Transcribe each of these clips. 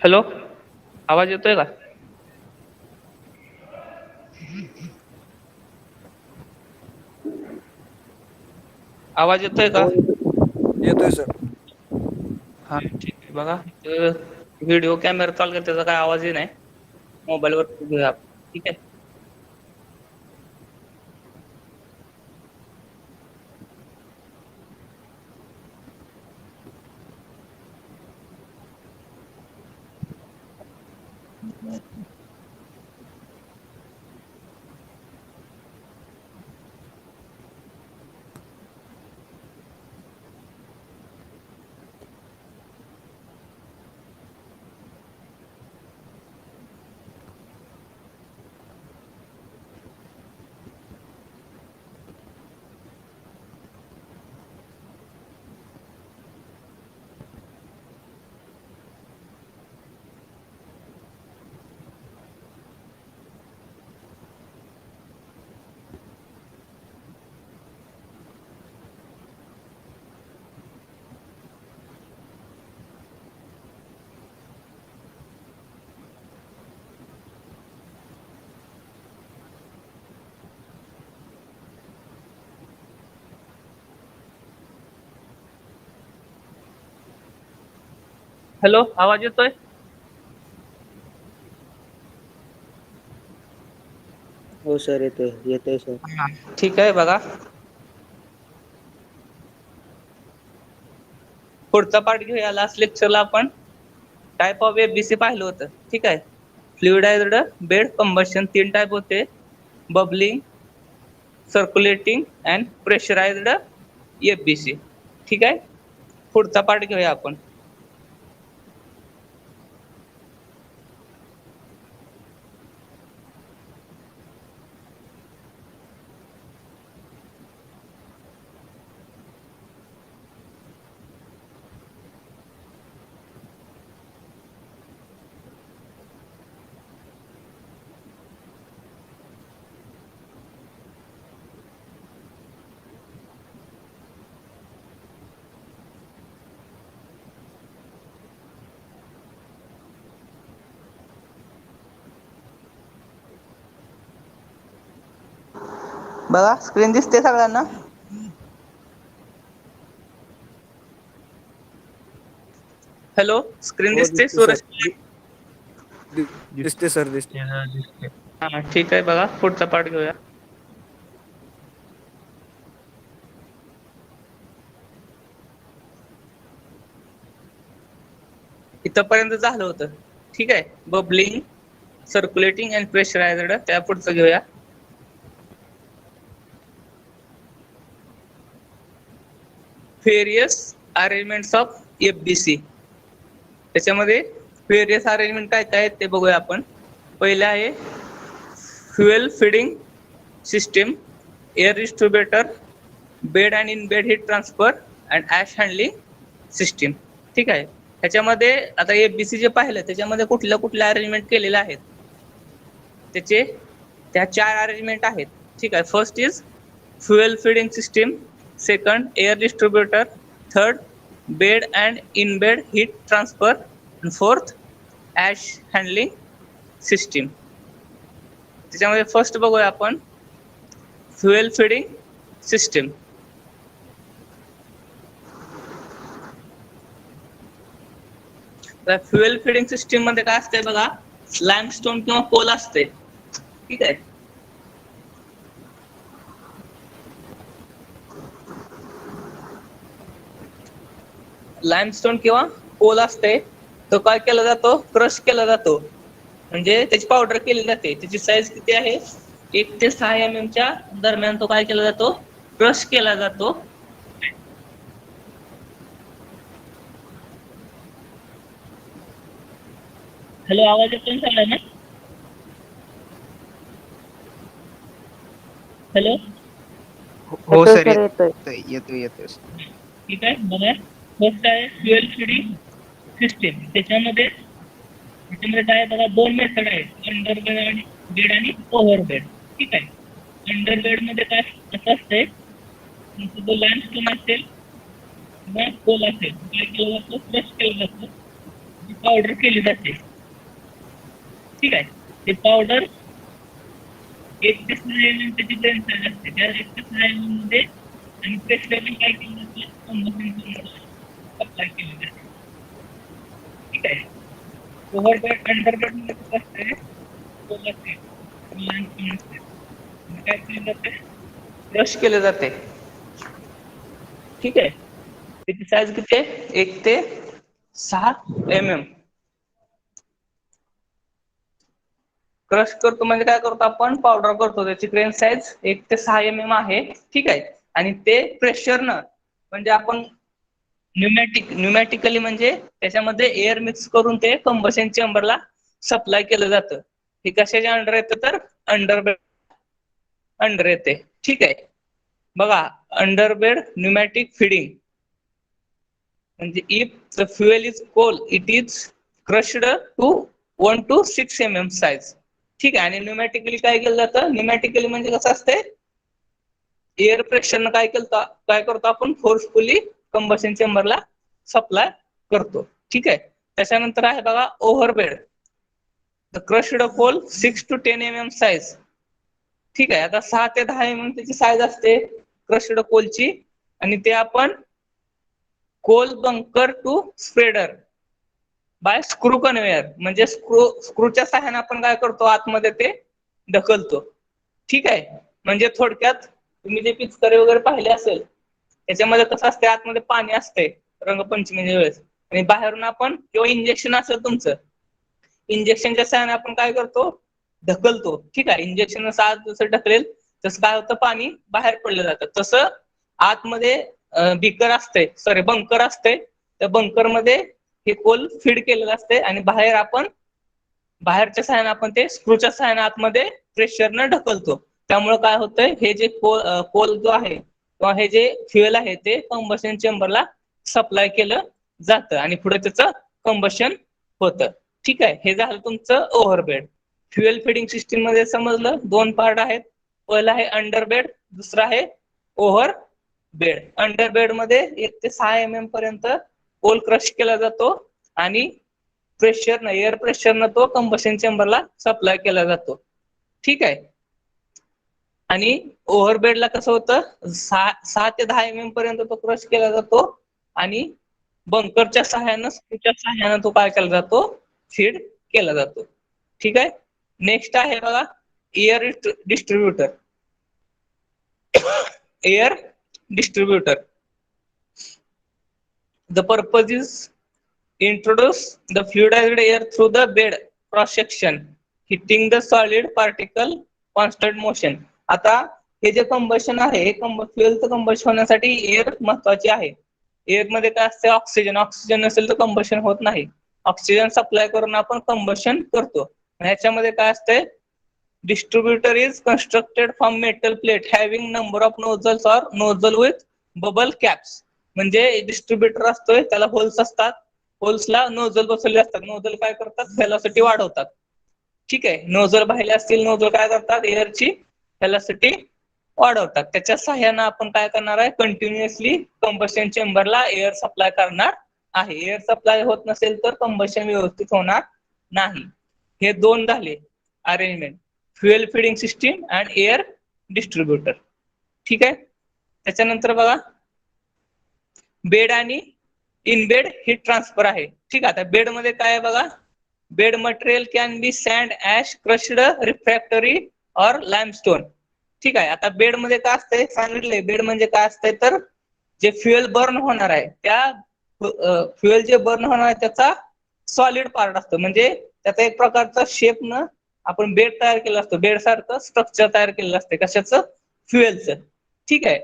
Hello, आवाज येतोय का? आवाज येतोय का? हो येतोय सर. हा ठीक आहे बघा. व्हिडिओ कॅमेरा चालू आहे त्याचा काय आवाजही नाही. मोबाईल वर घेऊया आपण. ठीक आहे. हॅलो, आवाज येतोय? हो सर येतोय. येतोय सर. हा ठीक आहे बघा. पुढचा पार्ट घेऊया. लास्ट लेक्चरला आपण टाइप ऑफ एफबीसी पाहिलं होतं. ठीक आहे. फ्लुइडाइज्ड बेड कंबशन 3 टाइप होते. Bubbling, circulating and pressurized FBC. ठीक आहे. पुढचा पार्ट घेऊया आपण. बघा स्क्रीन दिसते सगळ्यांना? हॅलो, स्क्रीन हो दिसते सूरज? दिसते सर दिसते. हा ठीक आहे बघा. पुढचा पार्ट घेऊया. इथंपर्यंत झालं होतं. ठीक आहे. बबलिंग, सर्क्युलेटिंग अँड प्रेशराइज्ड त्या पुढचं घेऊया. Various arrangements of FBC. त्याच्यामध्ये व्हेरियस अरेंजमेंट काय काय आहेत ते बघूया आपण. पहिले आहे fuel feeding system, air distributor, bed and in bed heat transfer and ash handling system. ठीक आहे. ह्याच्यामध्ये आता एफबीसी जे पाहिलं त्याच्यामध्ये कुठल्या कुठल्या अरेंजमेंट केलेल्या आहेत. त्या 4 अरेंजमेंट आहेत. ठीक आहे. First is fuel feeding system, second year distributor, third bed and in bed heat transfer, and fourth ash handling system. त्याच्यामध्ये फर्स्ट बघूया आपण fuel feeding system. Fuel feeding system मध्ये काय असतंय बघा, लाइमस्टोन किंवा कोल असते. ठीक आहे. लाइमस्टोन किंवा कोल असते. तो काय केला जातो, क्रश केला जातो. म्हणजे त्याची पावडर केली जाते. त्याची साईज किती आहे, 1 ते 6 mm च्या दरम्यान तो काय केला जातो, क्रश केला जातो. हॅलो, आवाज येतोय सगळ्यांना? हॅलो, हो सर येतोय येतोय येतोय. ठीक आहे. बघा फर्स्ट आहे फ्युएल फीडिंग सिस्टीम. त्याच्यामध्ये काय बघा 2 मेथड आहेत, अंडर बेड आणि ओव्हर बेड. ठीक आहे. अंडर बेड मध्ये काय असं असतंय, तुमचं लाइमस्टोन असेल किंवा कोल असेल, काय केलं जातं, क्रश केलं जातं. पावडर केली जाते. ठीक आहे. ते पावडर 1 ते 6 mm त्याची ग्रेन साईज असते. त्या 1 ते 6 mm मध्ये आणि प्रेशरने काय केलं जाते, सप्लाय केली जाते. ठीक आहे. ओव्हरबेड अंडरबेड मध्ये कसं असते, काय केलं जाते, ब्रश केले जाते. ठीक आहे. त्याची साईज किती आहे, 1 ते 6 mm. क्रश करतो म्हणजे काय करतो आपण, पावडर करतो. त्याची ग्रेन साईज 1 ते 6 mm आहे. ठीक आहे. आणि ते प्रेशरनं, म्हणजे आपण न्यूमॅटिकली म्हणजे त्याच्यामध्ये एअर मिक्स करून ते कंबशन चेंबरला सप्लाय केलं जातं. हे कशाच्या अंडर येतं तर अंडर येते. ठीक आहे. बघा, अंडरबेड न्यूमॅटिक फिडिंग म्हणजे if the fuel is coal it is crushed to 1 to 6 mm size. ठीक आहे. आणि न्यूमॅटिकली काय केलं जातं, न्यूमॅटिकली म्हणजे कसं असते, एअर प्रेशरनं काय करतो आपण, फोर्सफुली कंबशन चेंबरला सप्लाय करतो. ठीक आहे. त्याच्यानंतर आहे बघा over bed. The crushed coal 6 to 10 mm size. ठीक आहे. आता 6 ते 10 mm त्याची साईज असते क्रशड कोलची. आणि ते आपण coal bunker to spreader by screw conveyor, म्हणजे स्क्रूच्या सहाय्याने आपण काय करतो, आतमध्ये ते ढकलतो. ठीक आहे. म्हणजे थोडक्यात तुम्ही जे पिचकारी वगैरे पाहिले असेल, त्याच्यामध्ये कसं असते, आतमध्ये पाणी असते रंगपंचमीच्या वेळेस, आणि बाहेरून आपण किंवा इंजेक्शन असेल तुमचं, इंजेक्शनच्या सहाय्याने आपण काय करतो, ढकलतो. ठीक आहे. इंजेक्शन आत जसं ढकलेल तसं काय होतं, पाणी बाहेर पडलं जातं. तसं आतमध्ये बिकर असते, बंकर असते. त्या बंकर मध्ये हे कोल फीड केलेलं असते आणि बाहेरच्या सहाय्याने आपण ते स्क्रूच्या सहाय्याने आतमध्ये प्रेशरनं ढकलतो. त्यामुळे काय होतंय, हे जे कोल जो आहे किंवा हे जे फ्युएल आहे ते कंबशन चेंबरला सप्लाय केलं जातं आणि पुढे त्याचं कंबशन होतं. ठीक आहे. हे झालं तुमचं ओव्हरबेड. फ्युएल फिडिंग सिस्टीम मध्ये समजलं, 2 पार्ट आहेत. पहिला आहे अंडरबेड, दुसरा आहे ओव्हर बेड. अंडरबेड मध्ये 1 ते 6 mm पर्यंत कोल क्रश केला जातो आणि एअर प्रेशरनं तो कंबशन चेंबरला सप्लाय केला जातो. ठीक आहे. आणि ओव्हरबेडला कसं होतं, 6 ते 10 mm पर्यंत तो क्रश केला जातो आणि बंकरच्या सहाय्यानं तो काय केला जातो, फीड केला जातो. ठीक आहे. नेक्स्ट आहे बघा air distributor. Air distributor. The purpose is introduce the fluidized air through the bed cross section, hitting the solid particle constant motion. आता हे जे कंबशन आहे, फ्युएलचं कंबशन होण्यासाठी एअर महत्वाची आहे. एअर मध्ये काय असते, ऑक्सिजन नसेल तर कंबशन होत नाही. ऑक्सिजन सप्लाय करून आपण कंबशन करतो. ह्याच्यामध्ये काय असते, distributor is constructed from metal plate having number of nozzles or nozzle with bubble caps. म्हणजे डिस्ट्रीब्युटर असतोय, त्याला होल्स असतात, होल्सला नोझल बसवले असतात. नोझल काय करतात, व्हेलॉसिटी वाढवतात. ठीक आहे. नोझल बाहेर असतील, नोझल काय करतात, एअरची व्हेलॉसिटी वाढवतात. त्याच्या सहाय्यानं आपण काय करणार आहे, कंटिन्युअसली कंबशन चेंबरला एअर सप्लाय करणार आहे. एअर सप्लाय होत नसेल तर कंबशन व्यवस्थित होणार नाही. हे 2 झाले arrangement, fuel feeding system and air distributor. ठीक आहे. त्याच्यानंतर बघा बेड आणि इनबेड हीट ट्रान्सफर आहे. ठीक आहे. आता बेड मध्ये काय आहे बघा, bed material can be sand, ash, crushed, refractory और लाइमस्टोन. ठीक आहे. आता बेड मध्ये काय असतंय सांगितलंय, बेड म्हणजे काय असतंय तर जे फ्युएल बर्न होणार आहे, त्या फ्युएल जे बर्न होणार आहे त्याचा सॉलिड पार्ट असतो, म्हणजे त्याचा एक प्रकारचा शेप न आपण बेड तयार केलं असतं, बेड सारखं स्ट्रक्चर तयार केलेलं असतं. कशाचं, फ्युएलचं. ठीक आहे.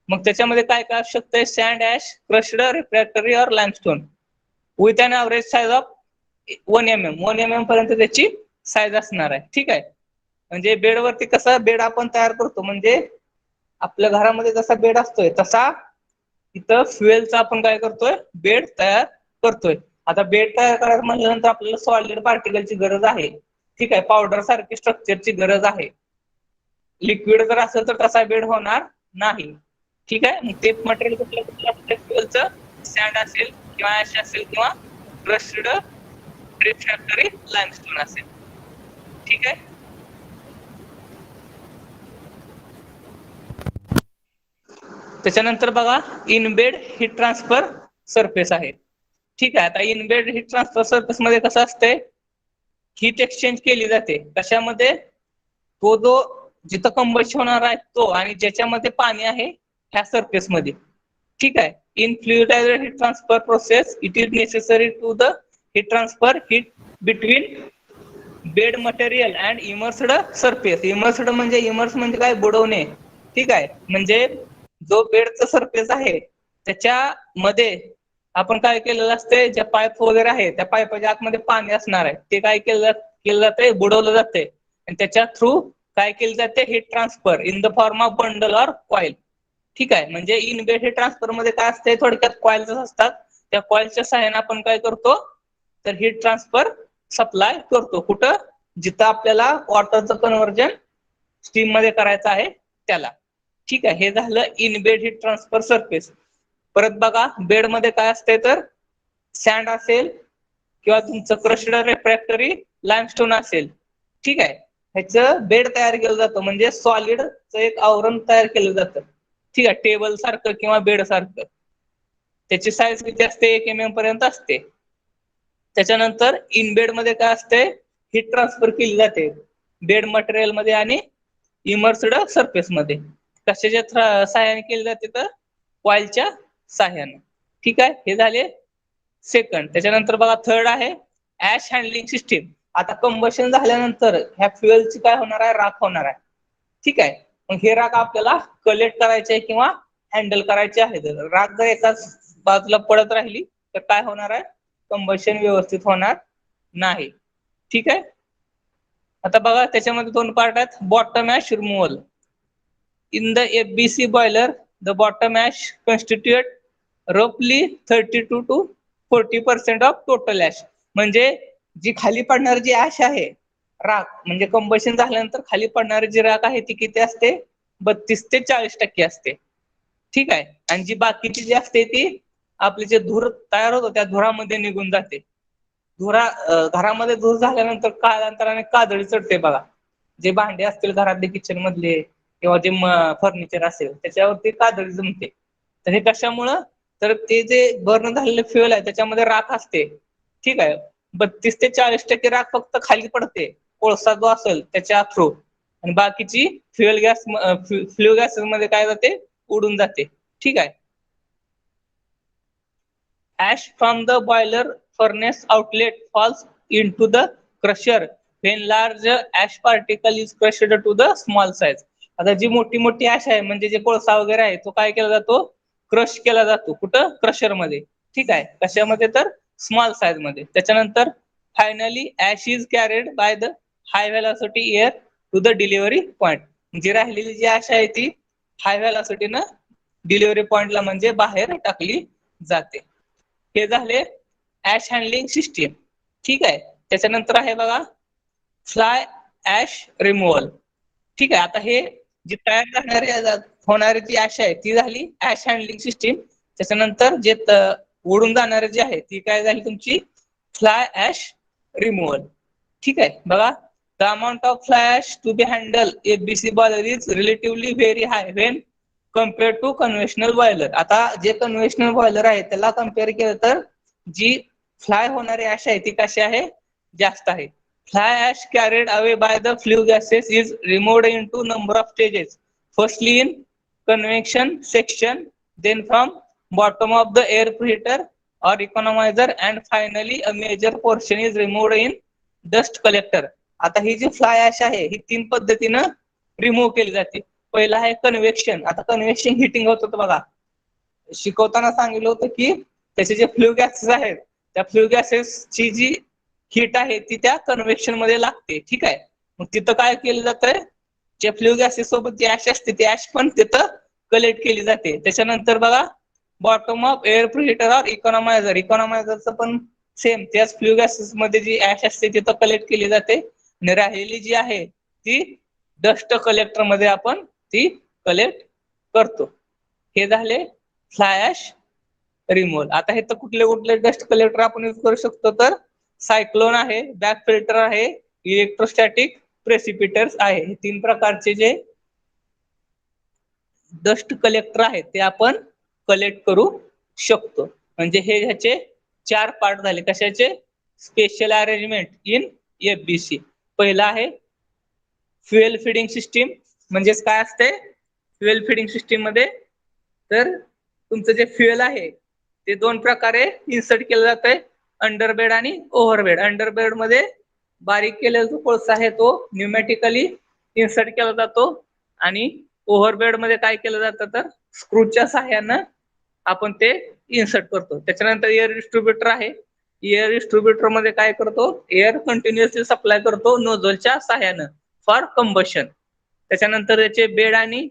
मग त्याच्यामध्ये काय काय असू शकतंय, सँड, ऍश, क्रशड, रिफ्रॅक्टरी और limestone with an average size of 1 mm. 1 mm पर्यंत त्याची साईज असणार आहे. ठीक आहे. म्हणजे बेडवरती कसा बेड आपण तयार करतो, म्हणजे आपल्या घरामध्ये जसा बेड असतोय तसा इथं फ्युएलचा आपण काय करतोय, बेड तयार करतोय. आता बेड तयार करायचं म्हटल्यानंतर आपल्याला सॉलिड पार्टिकलची गरज आहे. ठीक आहे. पावडर सारखी स्ट्रक्चरची गरज आहे. लिक्विड जर असेल तर तसा बेड होणार नाही. ठीक आहे. मग ते मटेरियल कुठलं फ्युएलचं, सँड असेल किंवा ऍश असेल किंवा क्रशड रिफ्रॅक्टरी लाइमस्टोन असेल. ठीक आहे. त्याच्यानंतर बघा इनबेड हीट ट्रान्सफर सरफेस आहे. ठीक आहे. आता इनबेड हीट ट्रान्सफर सरफेस मध्ये कसं असतंय, हीट एक्सचेंज केली जाते. कशामध्ये, तो जो जिथं कंबशन होणार आहे तो आणि ज्याच्यामध्ये पाणी आहे ह्या सरफेस मध्ये. ठीक आहे. In fluidised heat transfer process it is necessary to the heat transfer heat between bed material and immersed surface. Immersed म्हणजे काय, बुडवणे. ठीक आहे. म्हणजे जो बेडचा सरफेस आहे त्याच्यामध्ये आपण काय केलेलं असते, ज्या पाईप वगैरे आहे त्या पाईपाच्या आतमध्ये पाणी असणार आहे, ते काय केलं जाते, बुडवलं जाते आणि त्याच्या थ्रू काय केलं जाते, heat transfer in the form of bundle or coil. ठीक आहे. म्हणजे इनबेड हीट ट्रान्सफर मध्ये काय असते, थोडक्यात कॉइल्स असतात. त्या कॉइलच्या सहाय्याने आपण काय करतो, तर हीट ट्रान्सफर सप्लाय करतो. कुठं, जिथं आपल्याला वॉटरचं कन्व्हर्जन स्टीम मध्ये करायचं आहे त्याला. ठीक आहे. हे झालं इनबेड हीट ट्रान्सफर सरफेस. परत बघा बेड मध्ये काय असते, तर सँड असेल किंवा तुमचं क्रशड रिफ्रॅक्टरी लाइमस्टोन असेल. ठीक आहे. ह्याचं बेड तयार केलं जातं, म्हणजे सॉलिडचं एक आवरण तयार केलं जातं. ठीक आहे. टेबल सारखं किंवा बेड सारखं. त्याची साईज किती असते, 1 mm पर्यंत असते. त्याच्यानंतर इनबेड मध्ये काय असते, हीट ट्रान्सफर केली जाते बेड मटेरियल मध्ये आणि इमर्स्ड सरफेस मध्ये. कशाच्या सहाय्याने केली जाते, तर कॉइलच्या सहाय्याने. ठीक आहे. हे झाले सेकंड. त्याच्यानंतर बघा थर्ड आहे ऍश हँडलिंग सिस्टीम. आता कंबशन झाल्यानंतर ह्या फ्युएलची काय होणार आहे, राख होणार आहे. ठीक आहे. मग हे राख आपल्याला कलेक्ट करायचे आहे किंवा हँडल करायचे आहे. राख जर एकाच बाजूला पडत राहिली तर काय होणार आहे, कंबशन व्यवस्थित होणार नाही. ठीक आहे. आता बघा त्याच्यामध्ये 2 पार्ट आहेत. Bottom ash removal. In the FBC boiler the bottom ash constitute रफली 32 to 40% ऑफ टोटल ऍश. म्हणजे जी खाली पडणारी जी ऍश आहे, राख, म्हणजे कंबशन झाल्यानंतर खाली पडणारी जी राख आहे ती किती असते, 32 ते 40% असते. ठीक आहे. आणि जी बाकीची जी असते ती आपले जे धूर तयार होतो त्या धुरामध्ये निघून जाते. घरामध्ये धूर झाल्यानंतर कालांतराने कादळी चढते बघा. जे भांडे असतील घरातले किचन मधले किंवा जे फर्निचर असेल त्याच्यावरती कादळी जमते. तर हे कशामुळं, तर ते जे बर्न झालेले फ्युएल आहे त्याच्यामध्ये राख असते. ठीक आहे. 32 ते 40% राख फक्त खाली पडते, कोळसा जो असेल त्याच्या थ्रू, आणि बाकीची फ्ल्यू गॅसेस मध्ये काय जाते, उडून जाते. ठीक आहे. Ash from the boiler furnace outlet falls into the crusher when large ash particle is crushed to the small size. आता जी मोठी मोठी ऍश आहे, म्हणजे जे कोळसा वगैरे आहे, तो काय केला जातो, क्रश केला जातो. कुठं, क्रशर मध्ये. ठीक आहे. कशामध्ये, तर स्मॉल साईज मध्ये. त्याच्यानंतर finally ash is carried by the high velocity air to the delivery point. जी राहिलेली जी ऍश आहे ती हाय व्हेलॉसिटीनं डिलिव्हरी पॉइंटला म्हणजे बाहेर टाकली जाते. हे झाले ऍश हँडलिंग सिस्टीम. ठीक आहे. त्याच्यानंतर आहे बघा फ्लाय ऍश रिमूव्हल. ठीक आहे. आता हे जी तयार होणारी जी ऍश आहे ती झाली ऍश हँडलिंग सिस्टीम. त्याच्यानंतर जे उडून जाणारे जे आहे ती काय झाली तुमची फ्लाय ऍश रिमूव्हल. ठीक आहे. बघा the amount of fly ash to be handle FBC boiler is relatively very high when compare to conventional boiler. आता जे कन्व्हेन्शनल बॉयलर आहे त्याला कम्पेअर केलं तर जी फ्लाय होणारी ऍश आहे ती कशी आहे, जास्त आहे. Fly ash carried away by the flue gases is removed into number of stages. Firstly in convection section, then from bottom of the air preheater or economizer and finally a major portion is removed in dust collector. आता ही जी fly ash आहे ही 3 पद्धतीनं remove केली जाते. पहिला आहे convection. आता convection heating होत होतं बघा, शिकवताना सांगितलं होतं की त्याचे जे फ्ल्यू गॅसेस आहेत त्या फ्ल्यू गॅसेसची जी हीट आहे ती त्या कन्व्हेक्शन मध्ये लागते. ठीक आहे. मग तिथं काय केलं जातंय, जे फ्ल्यू गॅसेस सोबत जी ऍश असते ती ऍश पण तिथं कलेक्ट केली जाते. त्याच्यानंतर बघा बॉटम ऑफ एअर प्रीहीटर और इकॉनॉमायझर. इकॉनॉमायझरचं पण सेम त्याच फ्ल्यू गॅसेस मध्ये जी ऍश असते तिथं कलेक्ट केली जाते आणि राहिलेली जी आहे ती डस्ट कलेक्टर मध्ये आपण ती कलेक्ट करतो. हे झाले फ्लाय ऍश रिमूव्हल. आता हे तर कुठले कुठले डस्ट कलेक्टर आपण यूज करू शकतो, तर सायक्लोन आहे, बॅक फिल्टर आहे, इलेक्ट्रोस्टॅटिक प्रेसिपिटर्स आहे. हे 3 प्रकारचे जे डस्ट कलेक्टर आहेत ते आपण कलेक्ट करू शकतो. म्हणजे हे ह्याचे 4 पार्ट झाले. कशाचे? Special arrangement in FBC. पहिला आहे फ्युएल फिडिंग सिस्टीम. म्हणजेच काय असते फ्युएल फिडिंग सिस्टीम मध्ये? तर तुमचं जे फ्युएल आहे ते 2 प्रकारे इन्सर्ट केलं जातंय, अंडरबेड आणि ओव्हरबेड. अंडरबेड मध्ये बारीक केलेला जो कोळसा आहे तो न्यूमॅटिकली इन्सर्ट केला जातो आणि ओव्हरबेड मध्ये काय केलं जातं तर स्क्रूच्या सहाय्यानं आपण ते इन्सर्ट करतो. त्याच्यानंतर एअर डिस्ट्रीब्युटर आहे. एअर डिस्ट्रीब्युटर मध्ये काय करतो? एअर कंटिन्युअसली सप्लाय करतो नोझलच्या सहाय्यानं फॉर कंबशन. त्याच्यानंतर याचे बेड आणि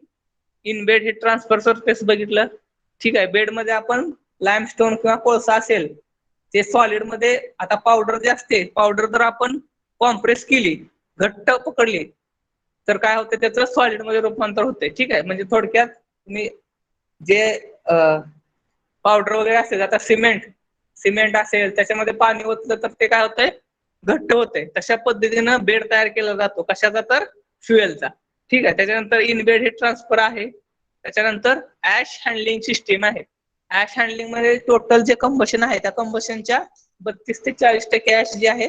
इनबेड हे ट्रान्सफर सरफेस बघितलं. ठीक आहे. बेड मध्ये आपण लाईमस्टोन किंवा कोळसा असेल ते सॉलिड मध्ये, आता पावडर जे असते, पावडर जर आपण कॉम्प्रेस केली, घट्ट पकडली तर काय होते? त्याचं सॉलिड मध्ये रूपांतर होते. ठीक आहे. म्हणजे थोडक्यात तुम्ही जे पावडर वगैरे असेल, आता सिमेंट असेल त्याच्यामध्ये पाणी ओतलं तर ते काय होतंय? घट्ट होतंय. तशा पद्धतीनं बेड तयार केला जातो. कशाचा? तर फ्युएलचा. ठीक आहे. त्याच्यानंतर इनबेड हे ट्रान्सफर आहे. त्याच्यानंतर ऍश हँडलिंग सिस्टीम आहे. ऍश हँडलिंग मध्ये टोटल जे कंबशन आहे त्या कंबशनच्या 32 ते 40% ऍश जी आहे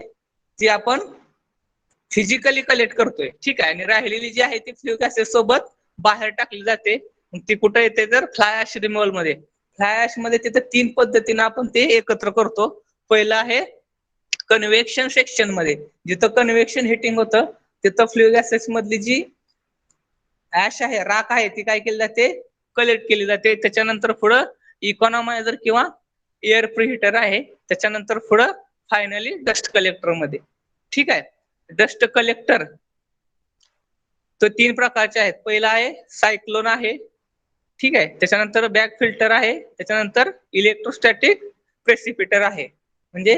ती आपण फिजिकली कलेक्ट करतोय. ठीक आहे. आणि राहिलेली जी आहे ती फ्ल्यू गॅसेस सोबत बाहेर टाकली जाते. ती कुठे येते? तर फ्लाय ऍश रिमूव्हल मध्ये. फ्लाय ऍश मध्ये तिथे 3 पद्धतीने आपण ते एकत्र करतो. पहिलं आहे कन्व्हेक्शन सेक्शन मध्ये. जिथं कन्व्हेक्शन हिटिंग होतं तिथं फ्ल्यू गॅसेस मधली जी ऍश आहे, राख आहे, ती काय केली जाते? कलेक्ट केली जाते. त्याच्यानंतर पुढं इकॉनॉमायझर किंवा एअर प्रिहीटर आहे. त्याच्यानंतर पुढं फायनली डस्ट कलेक्टर मध्ये. ठीक आहे. डस्ट कलेक्टर तो 3 प्रकारचे आहेत. पहिला आहे सायक्लोन आहे. ठीक आहे. त्याच्यानंतर बॅक फिल्टर आहे. त्याच्यानंतर इलेक्ट्रोस्टॅटिक प्रेसिपिटर आहे. म्हणजे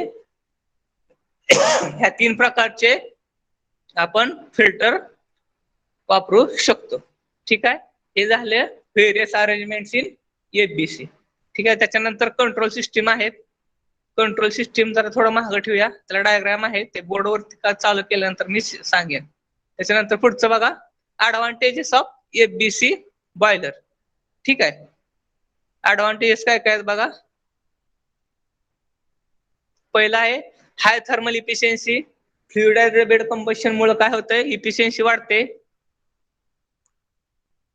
ह्या 3 प्रकारचे आपण फिल्टर वापरू शकतो. ठीक आहे. हे झाले व्हेरियस अरेंजमेंट्स इन एफबीसी. ठीक आहे. त्याच्यानंतर कंट्रोल सिस्टीम आहेत. कंट्रोल सिस्टीम जरा थोडं मागं ठेवूया. त्याला डायग्राम आहे, ते बोर्डवरती चालू केल्यानंतर मी सांगेन. त्याच्यानंतर पुढचं बघा, ऍडव्हान्टेजेस ऑफ एफबीसी बॉयलर. ठीक आहे. ऍडव्हान्टेजेस काय काय आहेत बघा. पहिला आहे high thermal efficiency. Fluidized bed combustion मुळे काय होतंय? इफिशियन्सी वाढते.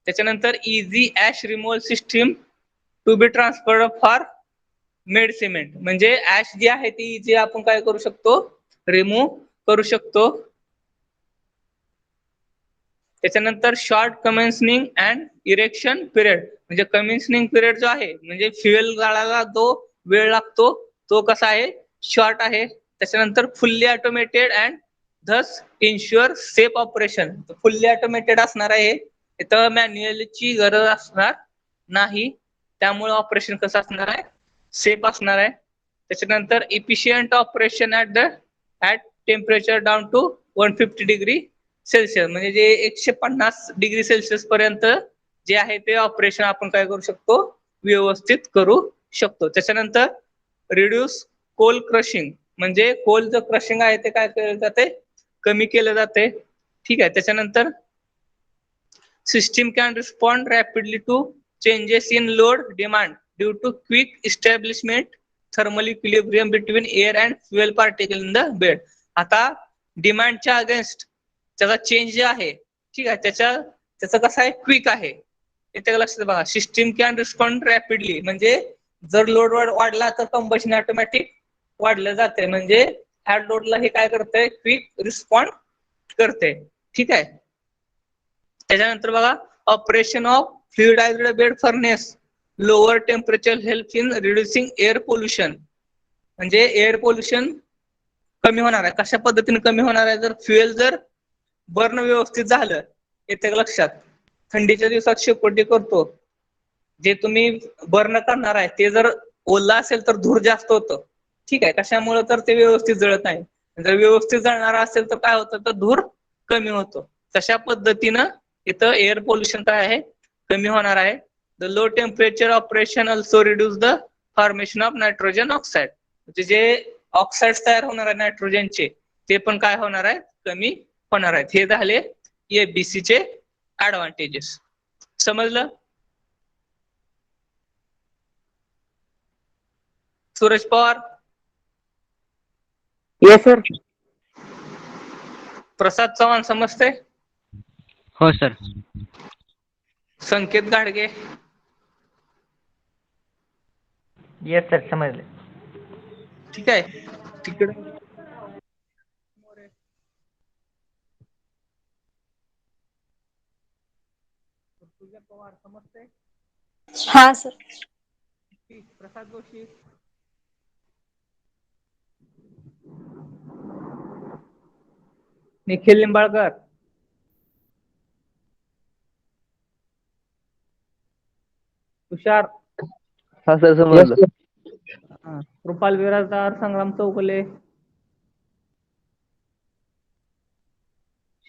त्याच्यानंतर easy ash removal system to be transferred for made cement. म्हणजे ऍश जी आहे ती इझी आपण काय करू शकतो? रिमूव्ह करू शकतो. त्याच्यानंतर short commissioning and erection period. म्हणजे कमिशनिंग पिरियड जो आहे, म्हणजे फ्युएल गाळायला जो वेळ लागतो तो कसा आहे? शॉर्ट आहे. त्याच्यानंतर fully automated and thus insure safe operation. Fully automated असणार आहे. इथं मॅन्युअलची गरज असणार नाही. त्यामुळे ऑपरेशन कसं असणार आहे? सेफ असणार आहे. त्याच्यानंतर efficient operation at temperature down to 150 degree Celsius. म्हणजे जे 150 डिग्री सेल्सिअस पर्यंत जे आहे ते ऑपरेशन आपण काय करू शकतो? व्यवस्थित करू शकतो. त्याच्यानंतर रिड्यूस कोल क्रशिंग. म्हणजे कोलचं क्रशिंग आहे ते काय केलं जाते? कमी केलं जाते. ठीक आहे. त्याच्यानंतर system can respond rapidly to changes in load demand due to quick establishment thermal equilibrium between air and fuel particle in the bed. आता डिमांडच्या अगेन्स्ट त्याचा चेंज जे आहे, ठीक आहे, त्याचं कसं आहे? क्विक आहे. ते लक्षात बघा. System can respond rapidly. म्हणजे जर लोड वाढला तर कंबशन ऑटोमॅटिक वाढलं जाते. म्हणजे ह्या लोडला हे काय करते? क्विक रिस्पॉन्ड करते. ठीक आहे. त्याच्यानंतर बघा, operation of fluidised bed furnace lower temperature help in reducing air pollution. म्हणजे एअर पोल्युशन कमी होणार आहे. कशा पद्धतीने कमी होणार आहे? जर फ्युएल जर बर्न व्यवस्थित झालं, येते लक्षात. थंडीच्या दिवसात शेकोटी करतो, जे तुम्ही बर्न करणार आहे ते जर ओला असेल तर धूर जास्त होतं. ठीक आहे. कशामुळे? तर ते व्यवस्थित जळत नाही. जर व्यवस्थित जळणार असेल तर काय होतं? तर धूर कमी होतो. तशा पद्धतीनं इथं एअर पोल्युशन काय आहे? कमी होणार आहे. The low temperature operation also reduce the formation of nitrogen oxide. म्हणजे जे ऑक्साईड तयार होणार आहे नायट्रोजनचे, ते पण काय होणार आहेत, कमी होणार आहेत. हे झाले एबीसी चे ऍडव्हान्टेजेस. समजलं? Suraj Pawar, yes sir. प्रसाद चव्हाण समजते? हो sir. Sanket Gadge, yes sir, समजले. ठीक आहे. तिकडे तुझ्या पवार समजते? हा सर. प्रसाद जोशी, निखिल लिंबाळकर, तुषार, हा सर समजलं. कृपाल बिराजदार, संग्राम चौगुले,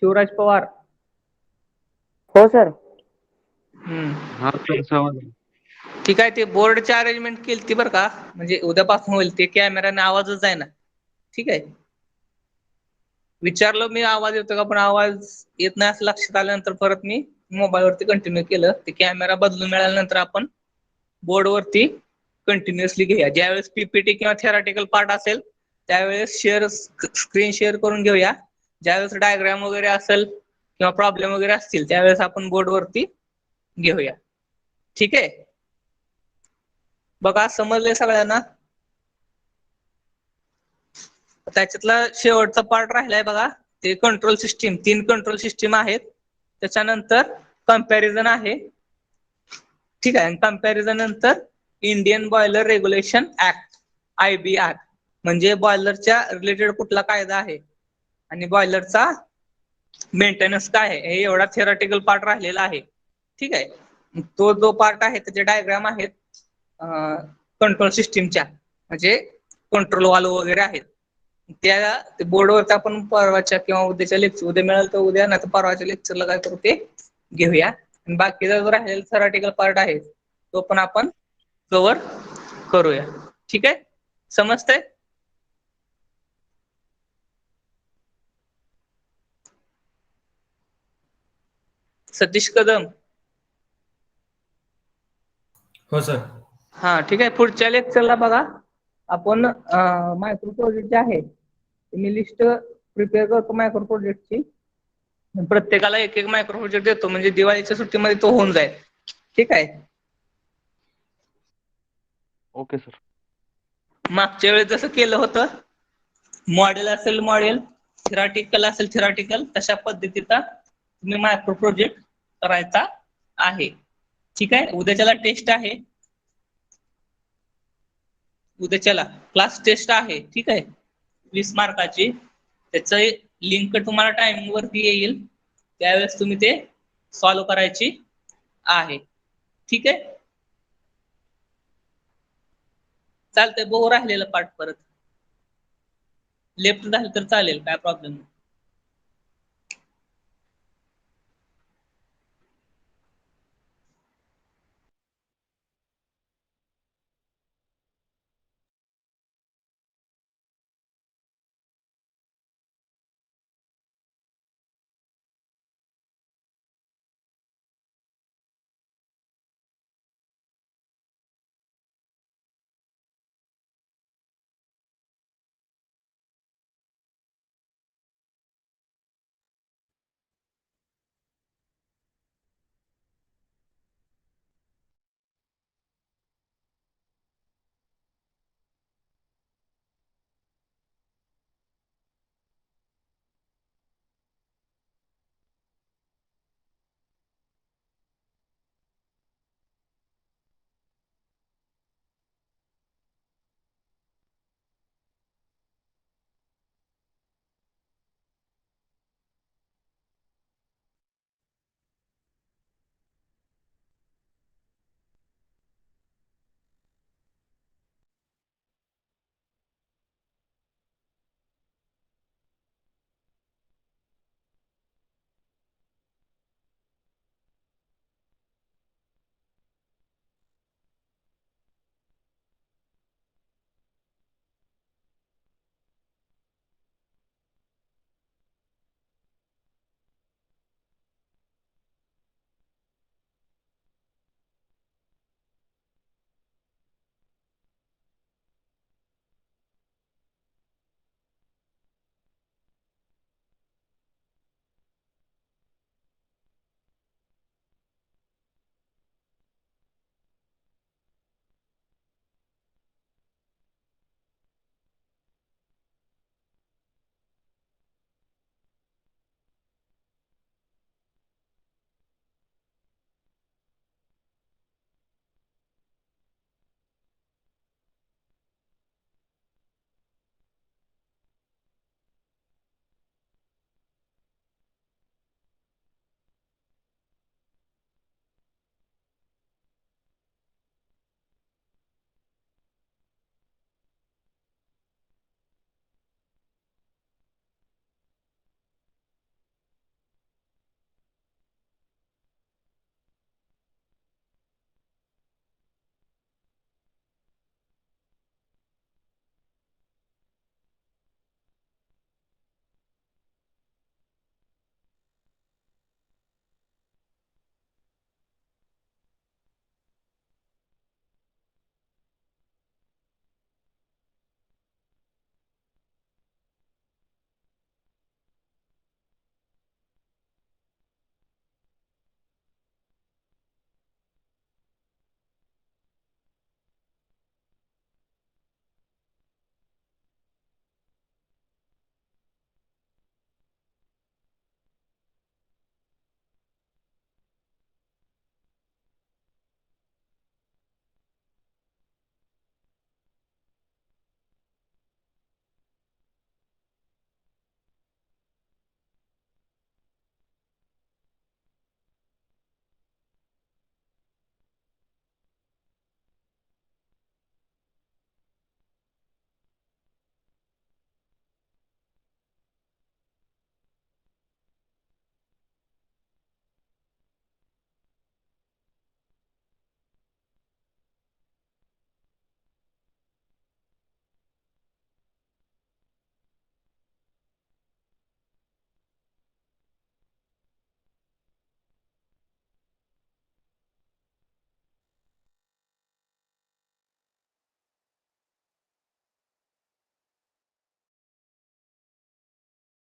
शिवराज पवार. हो सर. हा सर समजलं. ठीक आहे. ते बोर्डची अरेंजमेंट केली ती बरं का, म्हणजे उद्यापासून होईल ते. कॅमेराने आवाजच आहे ना. ठीक आहे. विचारलं मी आवाज येतो का, पण आवाज येत नाही असं लक्षात आल्यानंतर परत मी मोबाईल वरती कंटिन्यू केलं. ते कॅमेरा बदलून मिळाल्यानंतर आपण बोर्ड वरती कंटिन्युअसली घेऊया. ज्यावेळेस पीपीटी किंवा थेरॉटिकल पार्ट असेल त्यावेळेस स्क्रीन शेअर करून घेऊया. ज्यावेळेस डायग्राम वगैरे असेल किंवा प्रॉब्लेम वगैरे असतील त्यावेळेस आपण बोर्ड वरती घेऊया. ठीक आहे. बघा समजले सगळ्यांना? त्याच्यातला शेवटचा पार्ट राहिलाय बघा, ते कंट्रोल सिस्टीम. 3 कंट्रोल सिस्टीम आहेत. त्याच्यानंतर कंपॅरिझन आहे. ठीक आहे. कंपॅरिझन नंतर Indian boiler regulation act, IBR, म्हणजे बॉयलरच्या रिलेटेड कुठला कायदा आहे आणि बॉयलरचा मेंटेनन्स काय आहे, हे एवढा थेरॉटिकल पार्ट राहिलेला आहे. ठीक आहे. तो जो पार्ट आहे त्याचे डायग्राम आहेत कंट्रोल सिस्टीमच्या, म्हणजे कंट्रोल वाल्व वगैरे आहेत. त्या बोर्डवरती आपण परवाच्या किंवा उद्याच्या लेक्चर, उद्या मिळालं तर उद्या, नाही तर परवाच्या लेक्चरला काय करू ते घेऊया. आणि बाकीचा जो राहिलेला थेरॉटिकल पार्ट आहे तो पण आपण कव्हर करूया. ठीक आहे. समजतंय? सतीश कदम. हो सर. हा ठीक आहे. पुढच्या लेक्चरला बघा आपण मायक्रो प्रोजेक्ट जे आहे मी लिस्ट प्रिपेअर करतो मायक्रो प्रोजेक्टची. प्रत्येकाला एक एक मायक्रो प्रोजेक्ट देतो, म्हणजे दिवाळीच्या सुट्टीमध्ये तो होऊन जाईल. ठीक आहे. Okay sir. मागच्या वेळेस जसं केलं होतं, मॉडेल असेल मॉडेल, थेरॉटिकल असेल थेरॉटिकल, तशा पद्धतीचा तुम्ही मायक्रो प्रोजेक्ट करायचा आहे. ठीक आहे. उद्याच्याला टेस्ट आहे, उद्याच्याला क्लास टेस्ट आहे. ठीक आहे. 20 मार्काची. त्याचं लिंक तुम्हाला टायमिंग वरती येईल, त्यावेळेस तुम्ही ते सॉल्व्ह करायची आहे. ठीक आहे. चालतंय. बघू राहिलेलं पार्ट परत. लेफ्ट झालं तर चालेल, काय प्रॉब्लेम नाही.